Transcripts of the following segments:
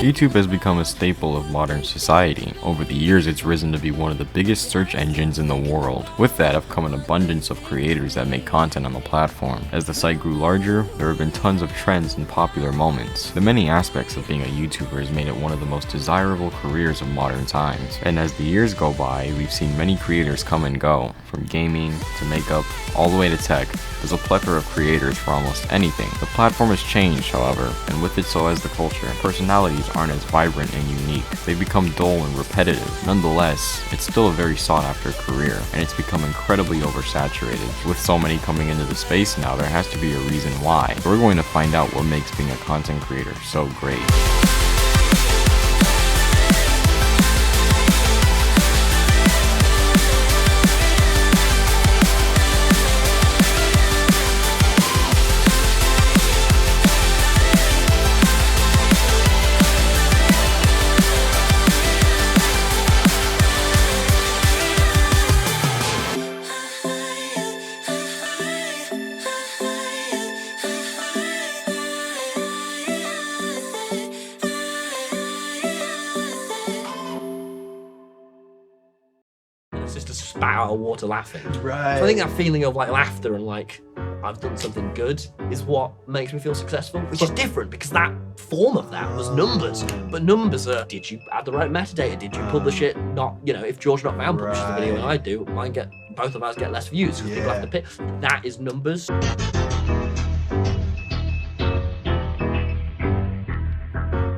YouTube has become a staple of modern society. Over the years, it's risen to be one of the biggest search engines in the world. With that have come an abundance of creators that make content on the platform. As the site grew larger, there have been tons of trends and popular moments. The many aspects of being a YouTuber has made it one of the most desirable careers of modern times. And as the years go by, we've seen many creators come and go. From gaming to makeup, all the way to tech, there's a plethora of creators for almost anything. The platform has changed, however, and with it so has the culture. Personalities aren't as vibrant and unique. They've become dull and repetitive. Nonetheless, it's still a very sought-after career, and it's become incredibly oversaturated. With so many coming into the space now, there has to be a reason why. So we're going to find out what makes being a content creator so great. Just to spat out of water laughing. Right. So I think that feeling of like laughter and like I've done something good is what makes me feel successful, which is different because that form of that was numbers. But numbers are, did you add the right metadata? Did you publish it? Not, you know, if George Not Found publishes a video and I do, both of us get less views because people have to pick. That is numbers.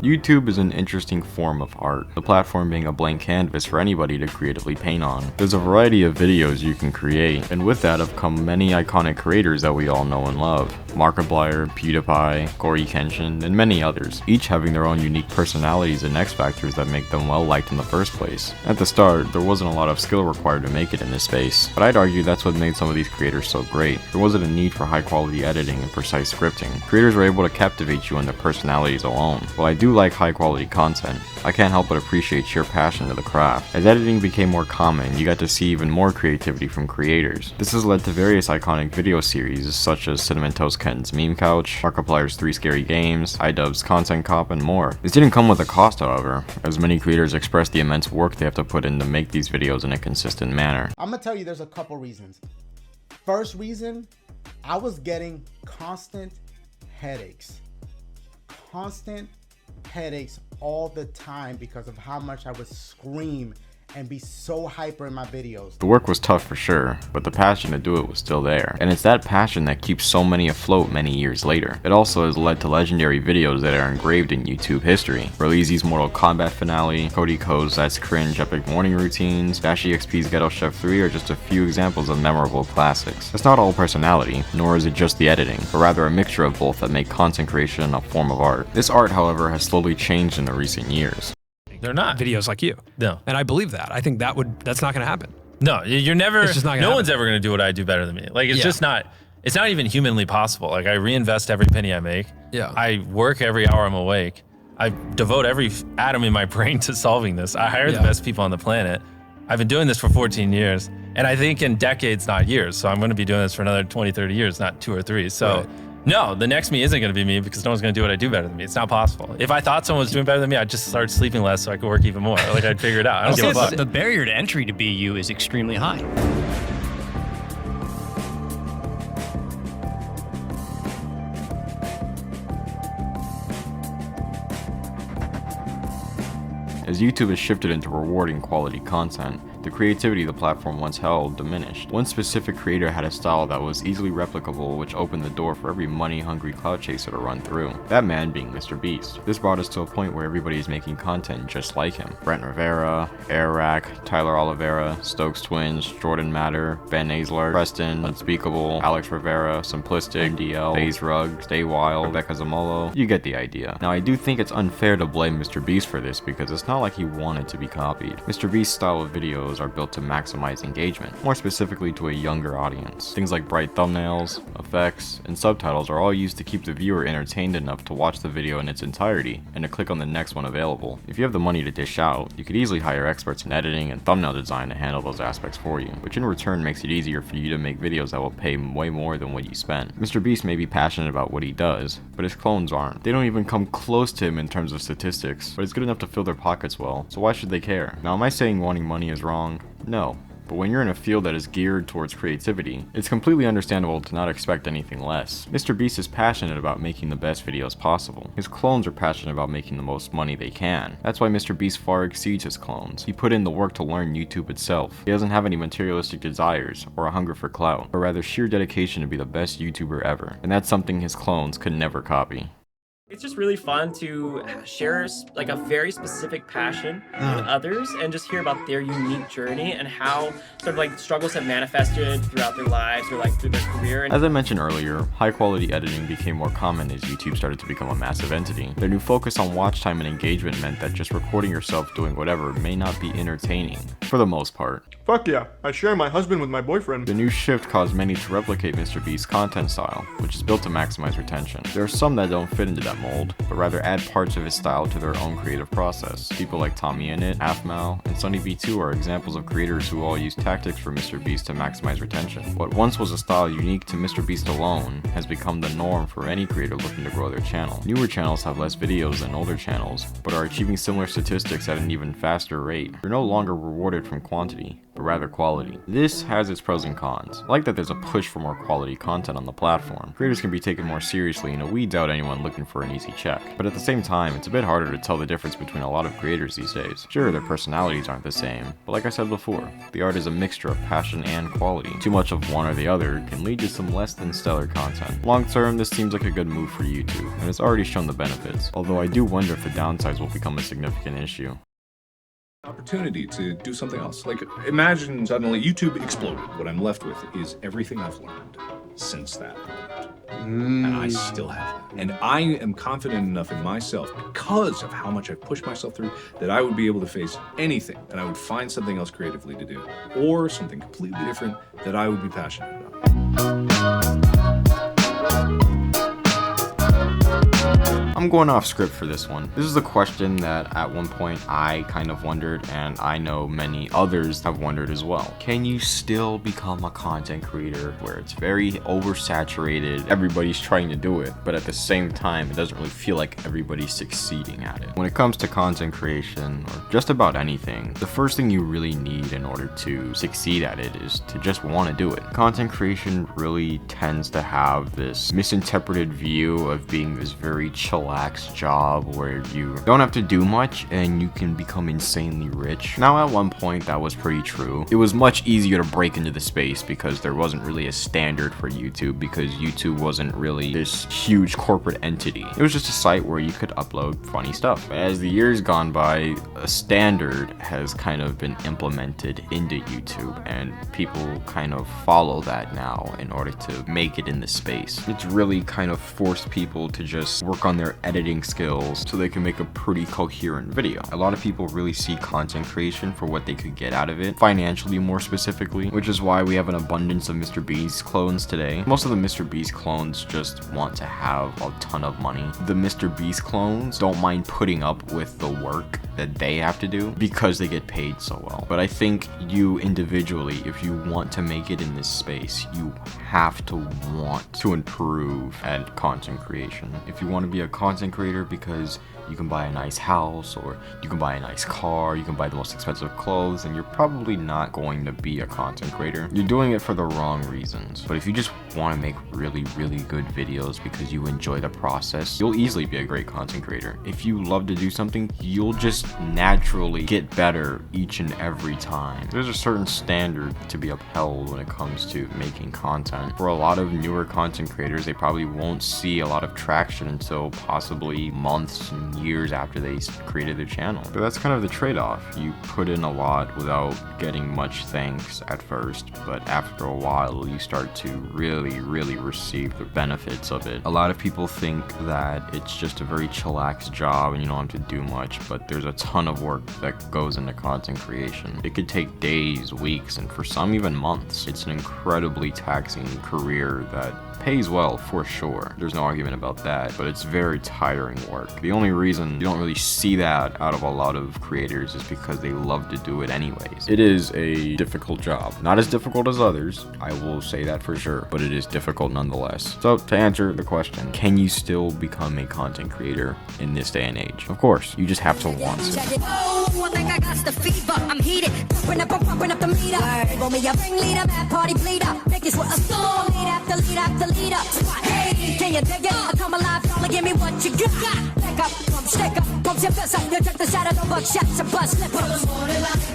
YouTube is an interesting form of art, the platform being a blank canvas for anybody to creatively paint on. There's a variety of videos you can create, and with that have come many iconic creators that we all know and love. Markiplier, PewDiePie, coryxkenshin, and many others, each having their own unique personalities and X factors that make them well liked in the first place. At the start, there wasn't a lot of skill required to make it in this space, but I'd argue that's what made some of these creators so great. There wasn't a need for high quality editing and precise scripting. Creators were able to captivate you on their personalities alone. While I do like high quality content, I can't help but appreciate sheer passion to the craft. As editing became more common, you got to see even more creativity from creators. This has led to various iconic video series such as cinnamontoastken's Meme Couch, Markiplier's 3 Scary Games, iDubbbz's Content Cop, and more. This didn't come with a cost, however, as many creators express the immense work they have to put in to make these videos in a consistent manner. I'm gonna tell you there's a couple reasons. First reason, I was getting constant headaches. Constant headaches all the time because of how much I would scream and be so hyper in my videos. The work was tough for sure, but the passion to do it was still there. And it's that passion that keeps so many afloat many years later. It also has led to legendary videos that are engraved in YouTube history. Releasy's Mortal Kombat finale, Cody Ko's That's Cringe epic morning routines, dashiexp's Ghetto Chef 3 are just a few examples of memorable classics. It's not all personality, nor is it just the editing, but rather a mixture of both that make content creation a form of art. This art, however, has slowly changed in the recent years. They're not videos like you. No. And I believe that. I think that's not going to happen. No, you're never, it's just not gonna no happen. one's ever going to do what I do better than me. Like, it's just not, it's not even humanly possible. Like, I reinvest every penny I make. Yeah. I work every hour I'm awake. I devote every atom in my brain to solving this. I hire the best people on the planet. I've been doing this for 14 years. And I think in decades, not years. So I'm going to be doing this for another 20, 30 years, not 2 or 3. So no, the next me isn't going to be me because no one's going to do what I do better than me. It's not possible. If I thought someone was doing better than me, I'd just start sleeping less so I could work even more. Like, I'd figure it out. I don't give a fuck. The barrier to entry to be you is extremely high. As YouTube has shifted into rewarding quality content, the creativity the platform once held diminished. One specific creator had a style that was easily replicable, which opened the door for every money-hungry clout chaser to run through. That man being mrbeast. This brought us to a point where everybody is making content just like him. Brent Rivera, Airrack, Tyler Oliveira, Stokes Twins, Jordan Matter, Ben Aisler, Preston, Unspeakable, Alex Rivera, Simplistic, DL, FaZe Rug, Stay Wild, Rebecca Zamolo. You get the idea. Now, I do think it's unfair to blame mrbeast for this because it's not not like he wanted to be copied. MrBeast's style of videos are built to maximize engagement, more specifically to a younger audience. Things like bright thumbnails, effects, and subtitles are all used to keep the viewer entertained enough to watch the video in its entirety and to click on the next one available. If you have the money to dish out, you could easily hire experts in editing and thumbnail design to handle those aspects for you, which in return makes it easier for you to make videos that will pay way more than what you spend. MrBeast may be passionate about what he does, but his clones aren't. They don't even come close to him in terms of statistics, but it's good enough to fill their pockets well, so why should they care? Now, am I saying wanting money is wrong? No. But when you're in a field that is geared towards creativity, it's completely understandable to not expect anything less. MrBeast is passionate about making the best videos possible. His clones are passionate about making the most money they can. That's why MrBeast far exceeds his clones. He put in the work to learn YouTube itself. He doesn't have any materialistic desires or a hunger for clout, but rather sheer dedication to be the best YouTuber ever. And that's something his clones could never copy. It's just really fun to share like a very specific passion with others and just hear about their unique journey and how sort of like struggles have manifested throughout their lives or like through their career. As I mentioned earlier, high quality editing became more common as YouTube started to become a massive entity. Their new focus on watch time and engagement meant that just recording yourself doing whatever may not be entertaining, for the most part. Fuck yeah, I share my husband with my boyfriend. The new shift caused many to replicate MrBeast's content style, which is built to maximize retention. There are some that don't fit into that mold, but rather add parts of his style to their own creative process. People like tommyinnit, AFMAL, and SunnyB2 are examples of creators who all use tactics for MrBeast to maximize retention. What once was a style unique to MrBeast alone has become the norm for any creator looking to grow their channel. Newer channels have less videos than older channels, but are achieving similar statistics at an even faster rate. You're no longer rewarded from quantity, but rather quality. This has its pros and cons. I like that there's a push for more quality content on the platform. Creators can be taken more seriously and it weeds out anyone looking for an easy check. But at the same time, it's a bit harder to tell the difference between a lot of creators these days. Sure, their personalities aren't the same, but like I said before, the art is a mixture of passion and quality. Too much of one or the other can lead to some less than stellar content. Long term, this seems like a good move for YouTube, and it's already shown the benefits, although I do wonder if the downsides will become a significant issue. Opportunity to do something else. Like, imagine suddenly YouTube exploded. What I'm left with is everything I've learned since that moment. And I still have that. And I am confident enough in myself because of how much I've pushed myself through that I would be able to face anything and I would find something else creatively to do or something completely different that I would be passionate about. I'm going off script for this one. This is a question that at one point I kind of wondered, and I know many others have wondered as well. Can you still become a content creator where it's very oversaturated, everybody's trying to do it, but at the same time it doesn't really feel like everybody's succeeding at it? When it comes to content creation, or just about anything, the first thing you really need in order to succeed at it is to just want to do it. Content creation really tends to have this misinterpreted view of being this very chillaxed job where you don't have to do much and you can become insanely rich. Now, at one point that was pretty true. It was much easier to break into the space because there wasn't really a standard for YouTube, because YouTube wasn't really this huge corporate entity. It was just a site where you could upload funny stuff. As the years gone by, a standard has kind of been implemented into YouTube and people kind of follow that now in order to make it in the space. It's really kind of forced people to just work on their editing skills so they can make a pretty coherent video. A lot of people really see content creation for what they could get out of it, financially more specifically, which is why we have an abundance of MrBeast clones today. Most of the MrBeast clones just want to have a ton of money. The MrBeast clones don't mind putting up with the work that they have to do because they get paid so well. But I think you individually, if you want to make it in this space, you have to want to improve at content creation. If you want to be a content creator because you can buy a nice house or you can buy a nice car, you can buy the most expensive clothes, and you're probably not going to be a content creator. You're doing it for the wrong reasons. But if you just want to make really, really good videos because you enjoy the process, you'll easily be a great content creator. If you love to do something, you'll just naturally get better each and every time. There's a certain standard to be upheld when it comes to making content. For a lot of newer content creators, they probably won't see a lot of traction until possibly months and years after they created their channel. But that's kind of the trade-off. You put in a lot without getting much thanks at first, but after a while you start to really receive the benefits of it. A lot of people think that it's just a very chillax job and you don't have to do much, but there's a ton of work that goes into content creation. It could take days, weeks, and for some even months. It's an incredibly taxing career that pays well for sure. There's no argument about that, but it's very tiring work. The only reason you don't really see that out of a lot of creators is because they love to do it anyways. It is a difficult job. Not as difficult as others, I will say that for sure, but it is difficult nonetheless. So to answer the question, can you still become a content creator in this day and age? Of course, you just have to want to. I think I got the fever. I'm heated, pumping up the meter. Want me a ringleader, mad party bleeder. Make this with a storm, lead after leader. Hey, can you dig it? I come alive, y'all give me what you got. Back up, pump, stick up, pump your fist up. You check the shadow, no buckshots, a bus slipper.